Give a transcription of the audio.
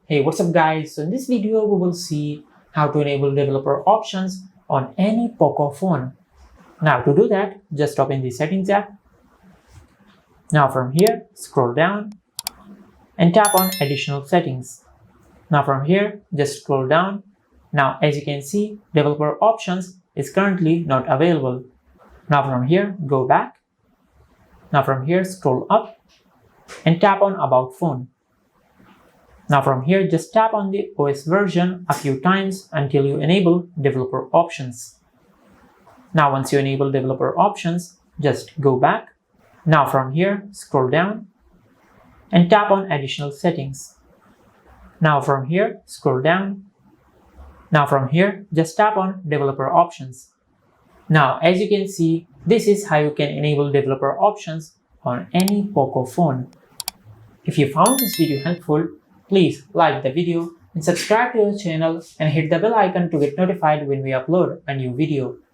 Hey, what's up guys? So in this video we will see how to enable developer options on any Poco phone. Now to do that, just open the settings app. Now from here, scroll down and tap on additional settings. Now from here, just scroll down. Now as you can see, developer options is currently not available. Now from here, go back. Now from here, scroll up and tap on about phone. Now from here, just tap on the OS version a few times until you enable developer options. Now once you enable developer options, just go back. Now from here, scroll down and tap on additional settings. Now from here, scroll down. Now from here, just tap on developer options. Now as you can see, this is how you can enable developer options on any Poco phone. If you found this video helpful, please like the video and subscribe to our channel and hit the bell icon to get notified when we upload a new video.